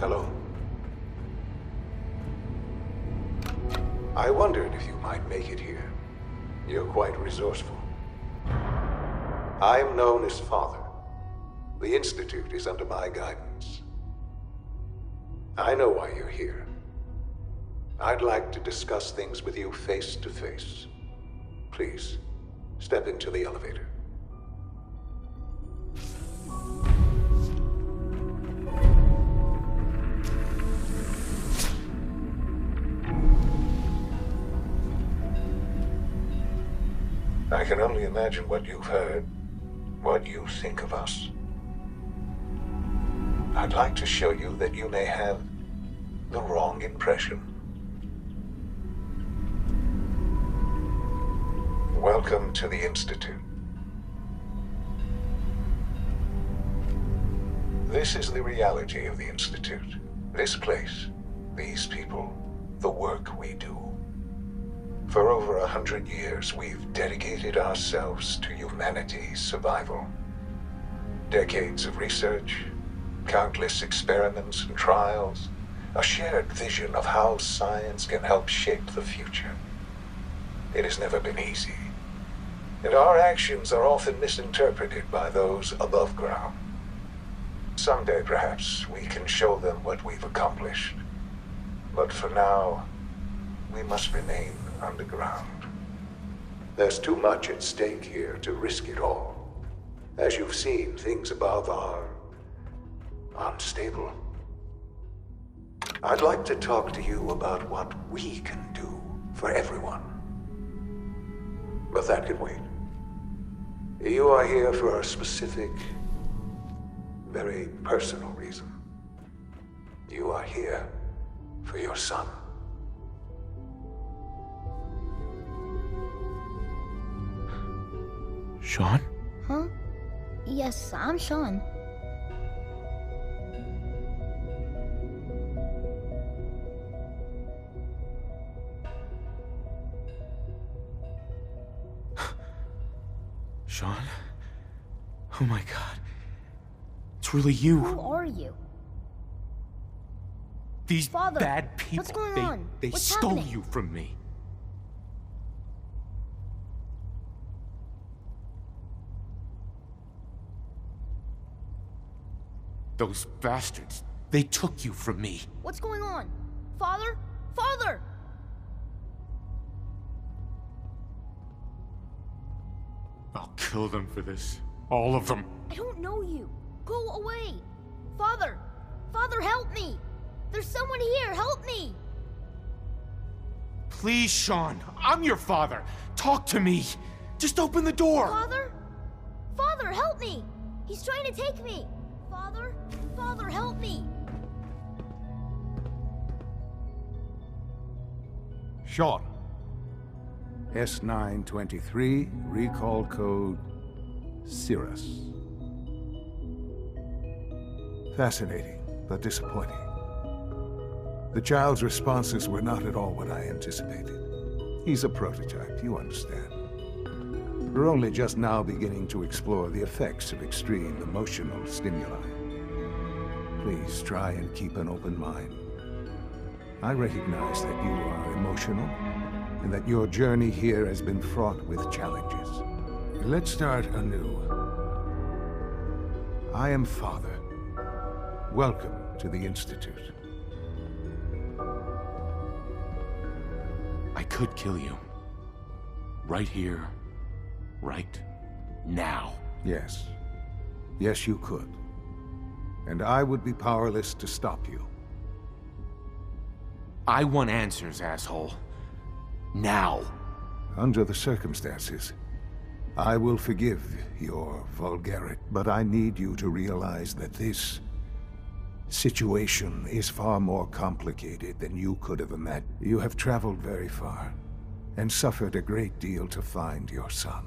Hello. I wondered if you might make it here. You're quite resourceful. I'm known as Father. The Institute is under my guidance. I know why you're here. I'd like to discuss things with you face to face. Please, step into the elevator. I can only imagine what you've heard, what you think of us. I'd like to show you that you may have the wrong impression. Welcome to the Institute. This is the reality of the Institute. This place, these people, the work we do. For over 100 years, we've dedicated ourselves to humanity's survival. Decades of research, countless experiments and trials, a shared vision of how science can help shape the future. It has never been easy, and our actions are often misinterpreted by those above ground. Someday, perhaps, we can show them what we've accomplished. But for now, we must remain underground. There's too much at stake here to risk it all. As you've seen, things above are unstable. I'd like to talk to you about what we can do for everyone. But that can wait. You are here for a specific, very personal reason. You are here for your son. Sean? Huh? Yes, I'm Sean. Sean? Oh my god. It's really you. Who are you? These Father, bad people, what's going on? they What's stole happening? you from me. Those bastards, they took you from me. What's going on? Father? Father! I'll kill them for this. All of them. I don't know you. Go away. Father! Father, help me! There's someone here, help me! Please, Sean, I'm your father. Talk to me. Just open the door. Father? Father, help me! He's trying to take me! Father? Father, help me! Sean. S923, recall code Cirrus. Fascinating, but disappointing. The child's responses were not at all what I anticipated. He's a prototype, you understand. We're only just now beginning to explore the effects of extreme emotional stimuli. Please try and keep an open mind. I recognize that you are emotional, and that your journey here has been fraught with challenges. Let's start anew. I am Father. Welcome to the Institute. I could kill you. Right here. Right now. Yes. Yes, you could. And I would be powerless to stop you. I want answers, asshole. Now. Under the circumstances, I will forgive your vulgarity, but I need you to realize that this situation is far more complicated than you could have imagined. You have traveled very far, and suffered a great deal to find your son.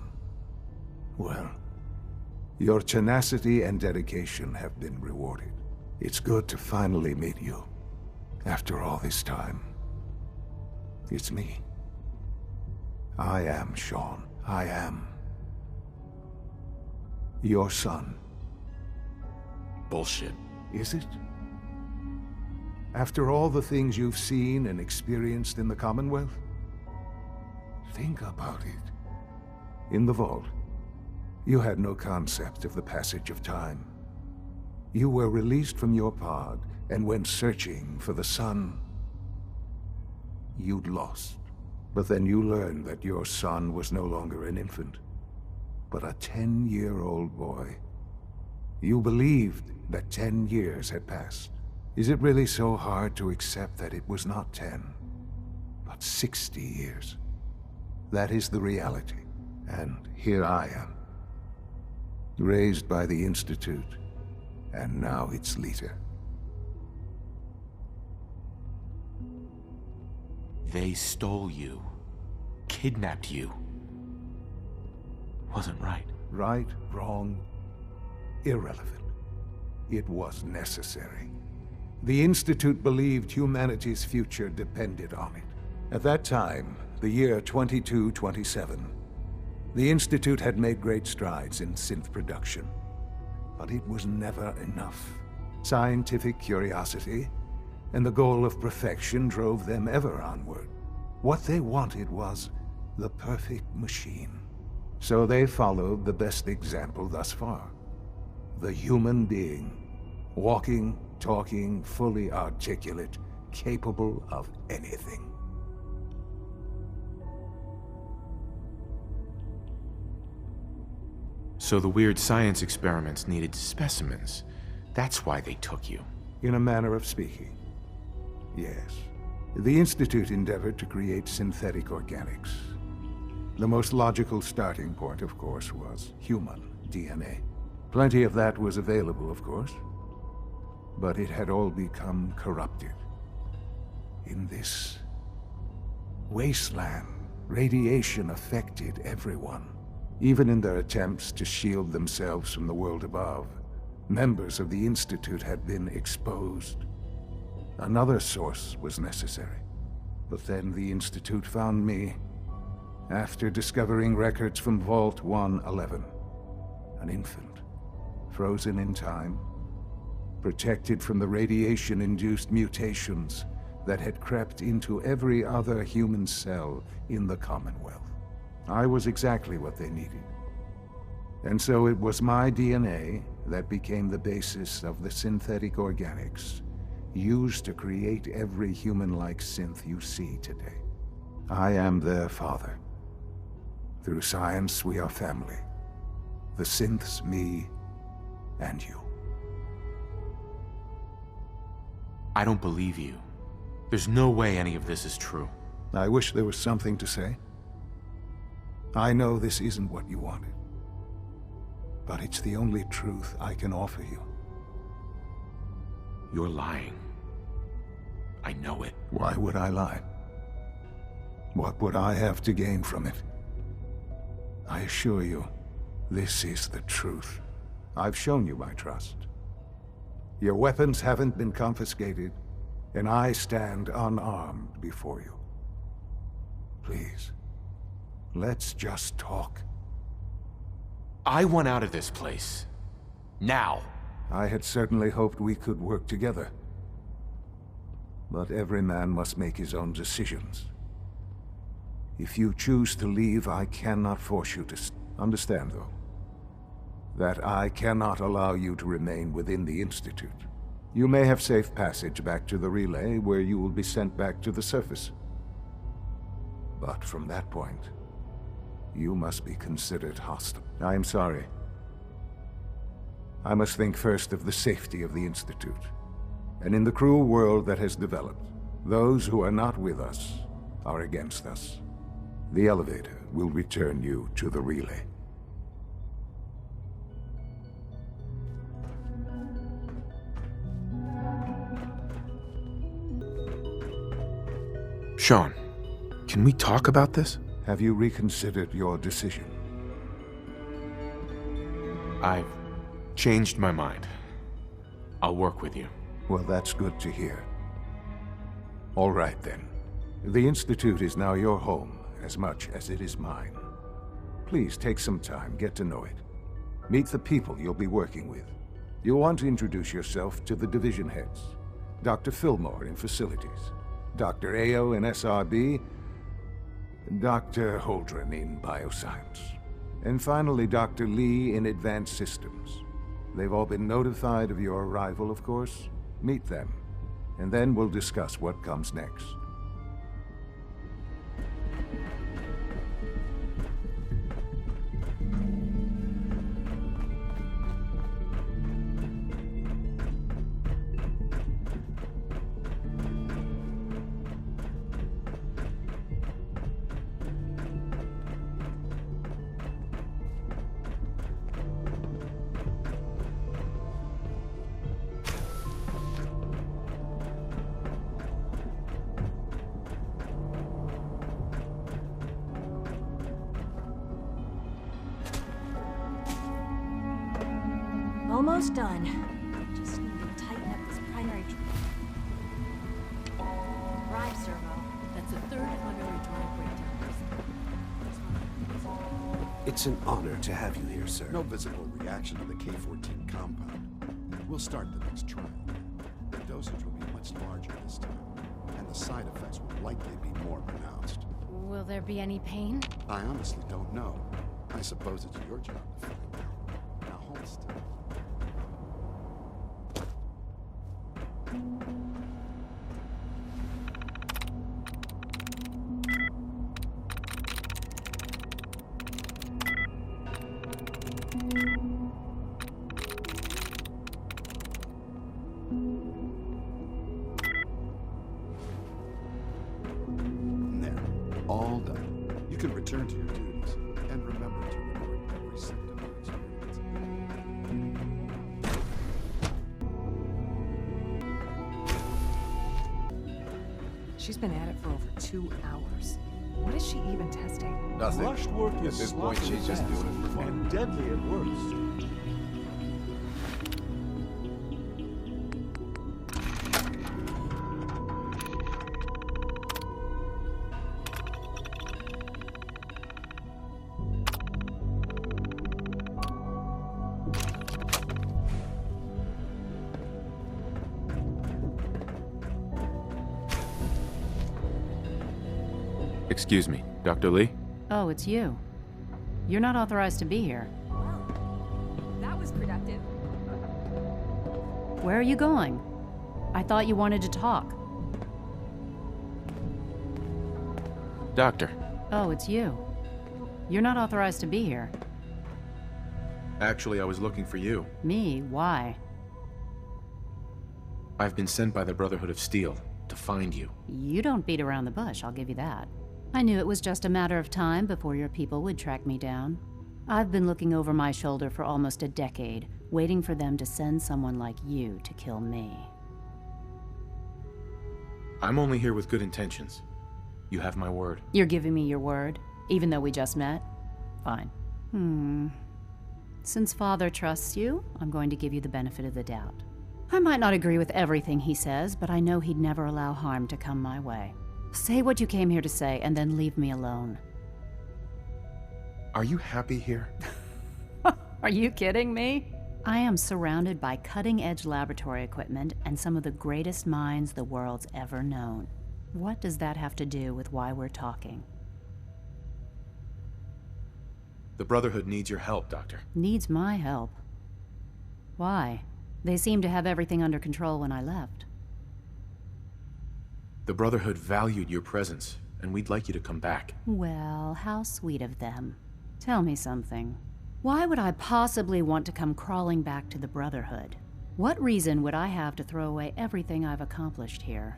Well, your tenacity and dedication have been rewarded. It's good to finally meet you, after all this time. It's me. I am Sean. I am your son. Bullshit. Is it? After all the things you've seen and experienced in the Commonwealth? Think about it. In the vault, you had no concept of the passage of time. You were released from your pod and went searching for the son you'd lost. But then you learned that your son was no longer an infant, but a 10-year-old boy. You believed that 10 years had passed. Is it really so hard to accept that it was not 10, but 60 years? That is the reality, and here I am, raised by the Institute, and now its leader. They stole you, kidnapped you. Wasn't right. Right, wrong, irrelevant. It was necessary. The Institute believed humanity's future depended on it. At that time, the year 2227, the Institute had made great strides in synth production. But it was never enough. Scientific curiosity and the goal of perfection drove them ever onward. What they wanted was the perfect machine. So they followed the best example thus far. The human being, walking, talking, fully articulate, capable of anything. So the weird science experiments needed specimens. That's why they took you. In a manner of speaking, yes. The Institute endeavored to create synthetic organics. The most logical starting point, of course, was human DNA. Plenty of that was available, of course, but it had all become corrupted. In this wasteland, radiation affected everyone. Even in their attempts to shield themselves from the world above, members of the Institute had been exposed. Another source was necessary. But then the Institute found me after discovering records from Vault 111. An infant, frozen in time, protected from the radiation-induced mutations that had crept into every other human cell in the Commonwealth. I was exactly what they needed. And so it was my DNA that became the basis of the synthetic organics used to create every human-like synth you see today. I am their father. Through science, we are family. The synths, me, and you. I don't believe you. There's no way any of this is true. I wish there was something to say. I know this isn't what you wanted, but it's the only truth I can offer you. You're lying. I know it. Why would I lie? What would I have to gain from it? I assure you, this is the truth. I've shown you my trust. Your weapons haven't been confiscated, and I stand unarmed before you. Please, let's just talk. I want out of this place. Now. I had certainly hoped we could work together. But every man must make his own decisions. If you choose to leave, I cannot force you to understand, though, that I cannot allow you to remain within the Institute. You may have safe passage back to the relay, where you will be sent back to the surface. But from that point, you must be considered hostile. I am sorry. I must think first of the safety of the Institute. And in the cruel world that has developed, those who are not with us are against us. The elevator will return you to the relay. Sean, can we talk about this? Have you reconsidered your decision? I've changed my mind. I'll work with you. Well, that's good to hear. All right, then. The Institute is now your home, as much as it is mine. Please take some time, get to know it. Meet the people you'll be working with. You'll want to introduce yourself to the division heads. Dr. Fillmore in Facilities, Dr. Ayo in SRB, Dr. Holdren in Bioscience, and finally Dr. Lee in Advanced Systems. They've all been notified of your arrival, of course. Meet them, and then we'll discuss what comes next. Almost done. Just need to tighten up this primary drive servo. That's the third primary drive breakdown. It's an honor to have you here, sir. No visible reaction to the K-14 compound. We'll start the next trial. The dosage will be much larger this time, and the side effects will likely be more pronounced. Will there be any pain? I honestly don't know. I suppose it's your job to find out. Now hold still. There. All done. You can return to your duties, and remember to record every symptom you experience. She's been at it for over 2 hours. What is she even testing? Nothing. Rushed work At is this point, sloppy she's just at best doing it for fun. and deadly at worst. Excuse me, Dr. Lee? Oh, it's you. You're not authorized to be here. Well, that was productive. Where are you going? I thought you wanted to talk. Doctor. Oh, it's you. You're not authorized to be here. Actually, I was looking for you. Me? Why? I've been sent by the Brotherhood of Steel to find you. You don't beat around the bush, I'll give you that. I knew it was just a matter of time before your people would track me down. I've been looking over my shoulder for almost a decade, waiting for them to send someone like you to kill me. I'm only here with good intentions. You have my word. You're giving me your word, even though we just met? Fine. Since Father trusts you, I'm going to give you the benefit of the doubt. I might not agree with everything he says, but I know he'd never allow harm to come my way. Say what you came here to say, and then leave me alone. Are you happy here? Are you kidding me? I am surrounded by cutting-edge laboratory equipment and some of the greatest minds the world's ever known. What does that have to do with why we're talking? The Brotherhood needs your help, Doctor. Needs my help. Why? They seemed to have everything under control when I left. The Brotherhood valued your presence, and we'd like you to come back. Well, how sweet of them. Tell me something. Why would I possibly want to come crawling back to the Brotherhood? What reason would I have to throw away everything I've accomplished here?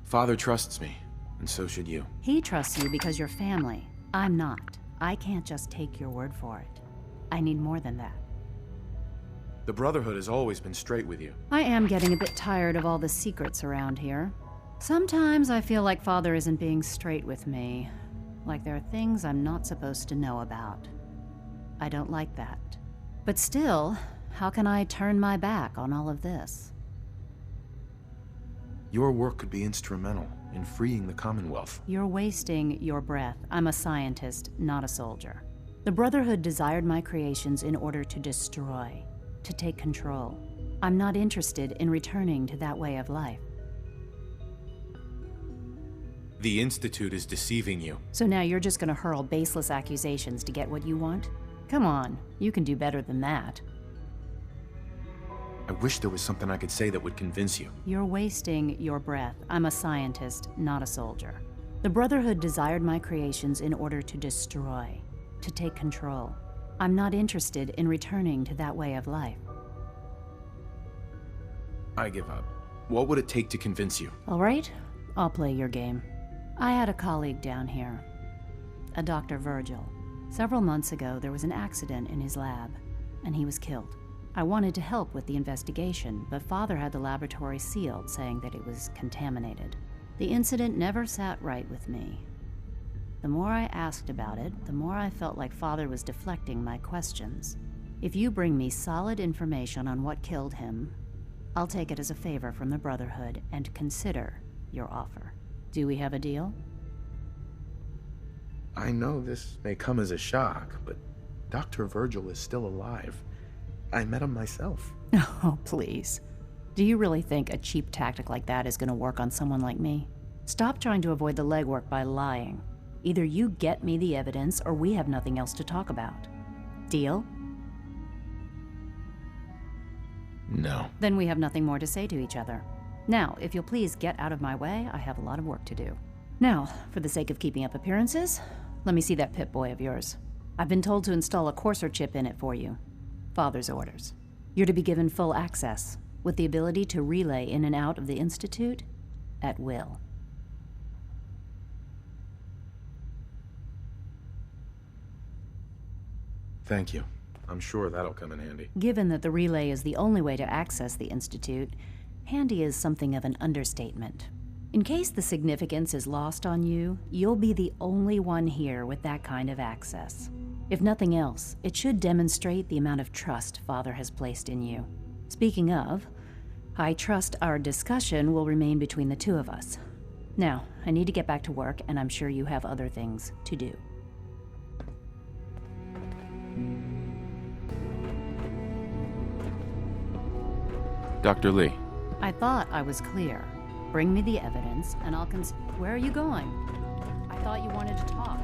Father trusts me, and so should you. He trusts you because you're family. I'm not. I can't just take your word for it. I need more than that. The Brotherhood has always been straight with you. I am getting a bit tired of all the secrets around here. Sometimes I feel like Father isn't being straight with me. Like there are things I'm not supposed to know about. I don't like that. But still, how can I turn my back on all of this? Your work could be instrumental in freeing the Commonwealth. You're wasting your breath. I'm a scientist, not a soldier. The Brotherhood desired my creations in order to destroy. to take control. I'm not interested in returning to that way of life. The Institute is deceiving you. So now you're just gonna hurl baseless accusations to get what you want? Come on, you can do better than that. I wish there was something I could say that would convince you. You're wasting your breath. I'm a scientist, not a soldier. The Brotherhood desired my creations in order to destroy, to take control. I'm not interested in returning to that way of life. I give up. What would it take to convince you? All right, I'll play your game. I had a colleague down here, a Dr. Virgil. Several months ago, there was an accident in his lab, and he was killed. I wanted to help with the investigation, but Father had the laboratory sealed, saying that it was contaminated. The incident never sat right with me. The more I asked about it, the more I felt like Father was deflecting my questions. If you bring me solid information on what killed him, I'll take it as a favor from the Brotherhood and consider your offer. Do we have a deal? I know this may come as a shock, but Dr. Virgil is still alive. I met him myself. Oh, please. Do you really think a cheap tactic like that is going to work on someone like me? Stop trying to avoid the legwork by lying. Either you get me the evidence, or we have nothing else to talk about. Deal? No. Then we have nothing more to say to each other. Now, if you'll please get out of my way, I have a lot of work to do. Now, for the sake of keeping up appearances, let me see that Pip-Boy of yours. I've been told to install a Courser chip in it for you. Father's orders. You're to be given full access, with the ability to relay in and out of the Institute at will. Thank you. I'm sure that'll come in handy. Given that the relay is the only way to access the Institute, handy is something of an understatement. In case the significance is lost on you, you'll be the only one here with that kind of access. If nothing else, it should demonstrate the amount of trust Father has placed in you. Speaking of, I trust our discussion will remain between the two of us. Now, I need to get back to work, and I'm sure you have other things to do. Dr. Lee. I thought I was clear. Bring me the evidence, and I'll Where are you going? I thought you wanted to talk.